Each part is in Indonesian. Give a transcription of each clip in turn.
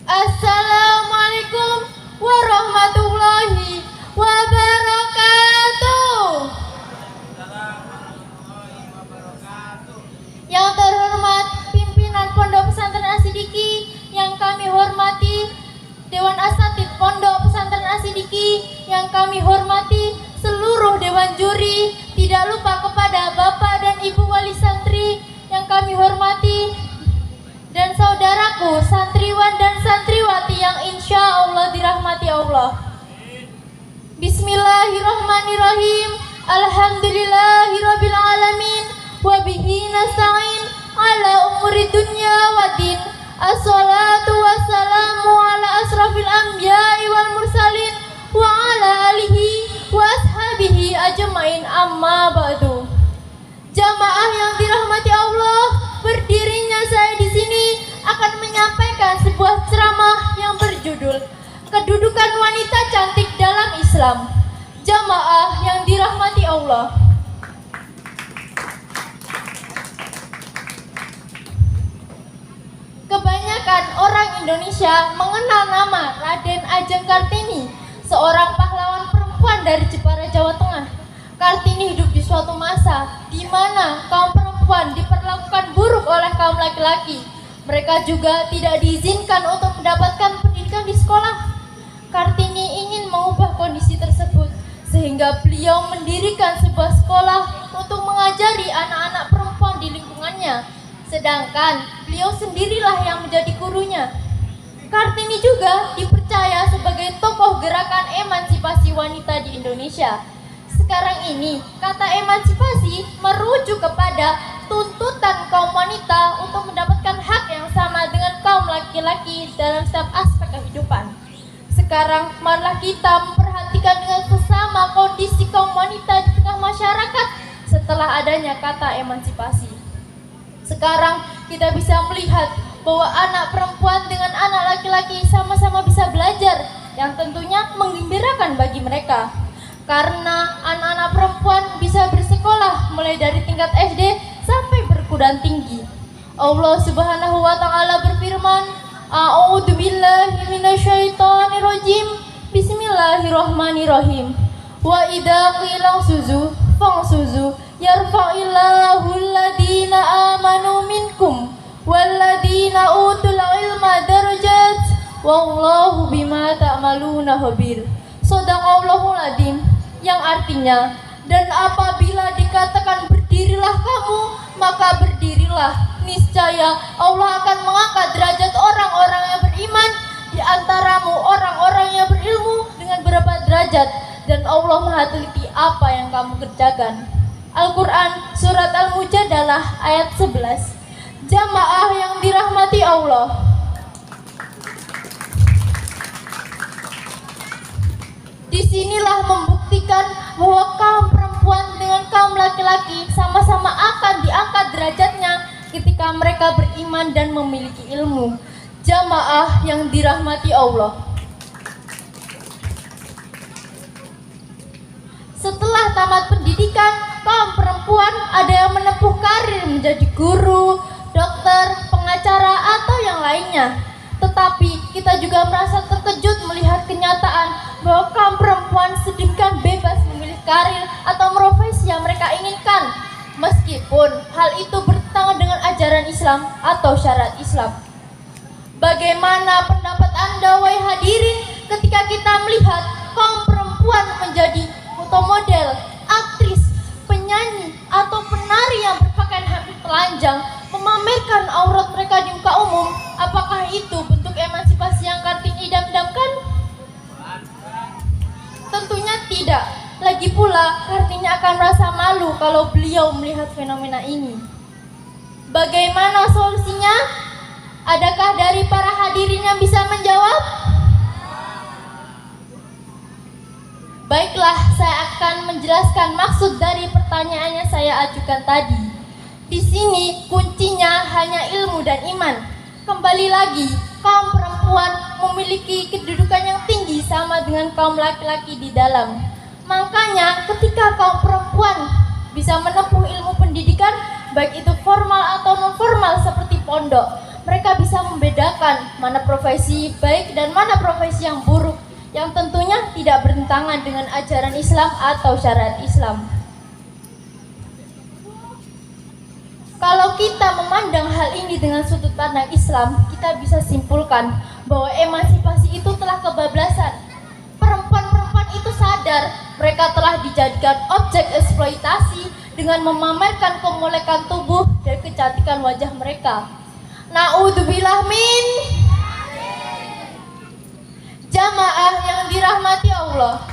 Assalamualaikum warahmatullahi wabarakatuh. Yang terhormat pimpinan Pondok Pesantren Asidiki, yang kami hormati Dewan Asatidz Pondok Pesantren Asidiki, yang kami hormati seluruh dewan juri, tidak lupa kepada Bapak dan Ibu Wali Santri yang kami hormati, dan saudaraku santriwan dan santriwati yang insya Allah dirahmati Allah. Bismillahirrahmanirrahim. Alhamdulillahirabbil alamin. Wa bihi nasta'in ala umuri dunya waddin. Assalatu wassalamu ala asrafil anbiya'i wal mursalin wa ala alihi wa ashabihi ajmain, amma ba'du. Jamaah yang dirahmati Allah, berdirinya saya di sini akan menyampaikan sebuah ceramah yang berjudul Kedudukan Wanita Cantik dalam Islam. Jamaah yang dirahmati Allah, kebanyakan orang Indonesia mengenal nama Raden Ajeng Kartini, seorang pahlawan perempuan dari Jepara, Jawa Tengah. Kartini hidup di suatu masa di mana kaum perempuan diperlakukan buruk oleh kaum laki-laki. Mereka juga tidak diizinkan untuk mendapatkan pendidikan di sekolah. Kartini ingin mengubah kondisi tersebut sehingga beliau mendirikan sebuah sekolah untuk mengajari anak-anak perempuan di lingkungannya. Sedangkan beliau sendirilah yang menjadi gurunya. Kartini juga dipercaya sebagai tokoh gerakan emansipasi wanita di Indonesia. Sekarang ini, kata emansipasi merujuk kepada tuntutan kaum wanita untuk mendapatkan hak yang sama dengan kaum laki-laki dalam setiap aspek kehidupan. Sekarang, marilah kita memperhatikan dengan sesama kondisi kaum wanita di tengah masyarakat setelah adanya kata emansipasi. Sekarang, kita bisa melihat bahwa anak perempuan dengan anak laki-laki sama-sama bisa belajar, yang tentunya menggembirakan bagi mereka. Karena anak-anak perempuan bisa bersekolah mulai dari tingkat SD sampai perguruan tinggi. Allah Subhanahu wa taala berfirman, A'udzubillahi minasyaitonirrajim. Bismillahirrahmanirrahim. Wa idza qila suzu fangsuzu yarfa'illahu alladhina amanu minkum walladhina utul ilma darajat wallahu bima ta'maluna khabir. Shadaqallahul adzim, yang artinya, dan apabila dikatakan berdirilah kamu, maka berdirilah. Niscaya Allah akan mengangkat derajat orang-orang yang beriman di antaramu, orang-orang yang berilmu dengan beberapa derajat, dan Allah Maha teliti apa yang kamu kerjakan. Al-Quran Surat Al-Mujadalah ayat 11. Jamaah yang dirahmati Allah, disinilah membuktikan bahwa kaum perempuan dengan kaum laki-laki sama-sama akan diangkat derajatnya ketika mereka beriman dan memiliki ilmu. Jamaah yang dirahmati Allah, setelah tamat pendidikan, kaum perempuan ada yang menempuh karir menjadi guru, dokter, pengacara, atau yang lainnya. Tetapi kita juga merasa terkejut melihat kenyataan bahwa kaum perempuan sedemikian bebas memilih karir atau profesi yang mereka inginkan, meskipun hal itu bertentangan dengan ajaran Islam atau syariat Islam. Bagaimana pendapat Anda, wahai hadirin, ketika kita melihat kaum perempuan menjadi foto model, aktris, penyanyi, atau penari yang berpakaian hampir telanjang, memamerkan aurat mereka di muka umum? Apakah itu bentuk emansipasi yang Kartini idam-idamkan? Tentunya tidak. Lagi pula, Kartini akan merasa malu kalau beliau melihat fenomena ini. Bagaimana solusinya? Adakah dari para hadirin yang bisa menjawab? Baiklah, saya akan menjelaskan maksud dari pertanyaan yang saya ajukan tadi. Di sini kuncinya hanya ilmu dan iman. Kembali lagi, kaum perempuan memiliki kedudukan yang tinggi sama dengan kaum laki-laki di dalam. Makanya ketika kaum perempuan bisa menempuh ilmu pendidikan, baik itu formal atau non formal seperti pondok, mereka bisa membedakan mana profesi baik dan mana profesi yang buruk, yang tentunya tidak bertentangan dengan ajaran Islam atau syariat Islam. Kalau kita memandang hal ini dengan sudut pandang Islam, kita bisa simpulkan bahwa emansipasi itu telah kebablasan. Perempuan-perempuan itu sadar mereka telah dijadikan objek eksploitasi dengan memamerkan kemolekan tubuh dan kecantikan wajah mereka. Na'udzubillah min. Jamaah yang dirahmati Allah,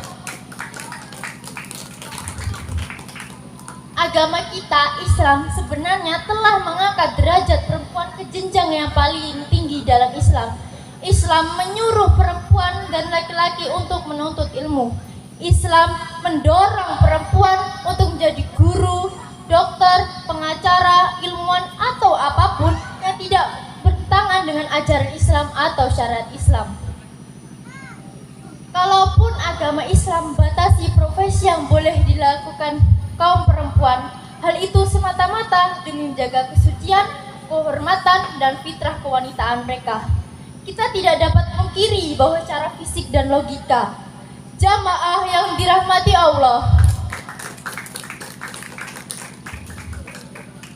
agama kita Islam sebenarnya telah mengangkat derajat perempuan ke jenjang yang paling tinggi dalam Islam. Islam menyuruh perempuan dan laki-laki untuk menuntut ilmu. Islam mendorong perempuan untuk menjadi guru, dokter, pengacara, ilmuwan atau apapun yang tidak bertentangan dengan ajaran Islam atau syariat Islam. Kalaupun agama Islam membatasi profesi yang boleh dilakukan kaum perempuan, hal itu semata-mata demi menjaga kesucian, kehormatan, dan fitrah kewanitaan mereka. Kita tidak dapat mengkiri bahwa secara fisik dan logika, jamaah yang dirahmati Allah,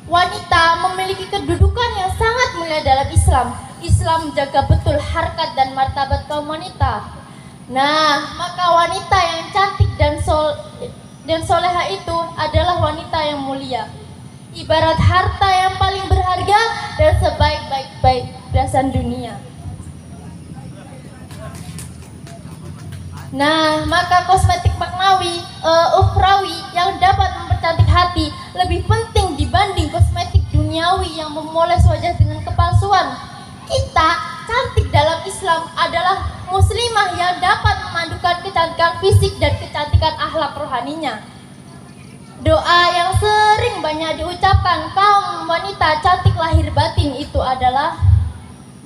wanita memiliki kedudukan yang sangat mulia dalam Islam. Islam menjaga betul harkat dan martabat kaum wanita. Nah, maka wanita yang cantik dan soleha itu adalah wanita yang mulia, ibarat harta yang paling berharga dan sebaik-baik perhiasan dunia. Nah, maka kosmetik maknawi, ukhrawi yang dapat mempercantik hati lebih penting dibanding kosmetik duniawi yang memoles wajah dengan kepalsuan. Kita cantik dalam Islam adalah muslimah yang dapat memadukan kecantikan fisik dan kecantikan akhlak rohaninya. Doa yang sering banyak diucapkan kaum wanita cantik lahir batin itu adalah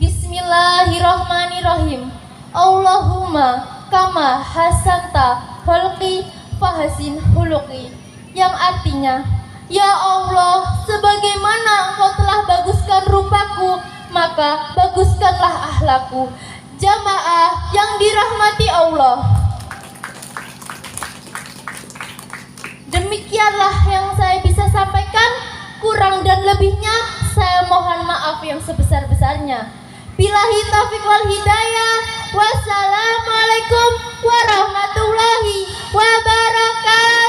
Bismillahirrahmanirrahim. Allahumma kama hasanta hulqi fahasin huluqi, yang artinya, ya Allah, sebagaimana engkau telah baguskan rupaku, maka baguskanlah akhlakku. Jamaah yang dirahmati Allah, demikianlah yang saya bisa sampaikan. Kurang dan lebihnya saya mohon maaf yang sebesar-besarnya. Billahi taufiq wal hidayah. Wassalamualaikum warahmatullahi wabarakatuh.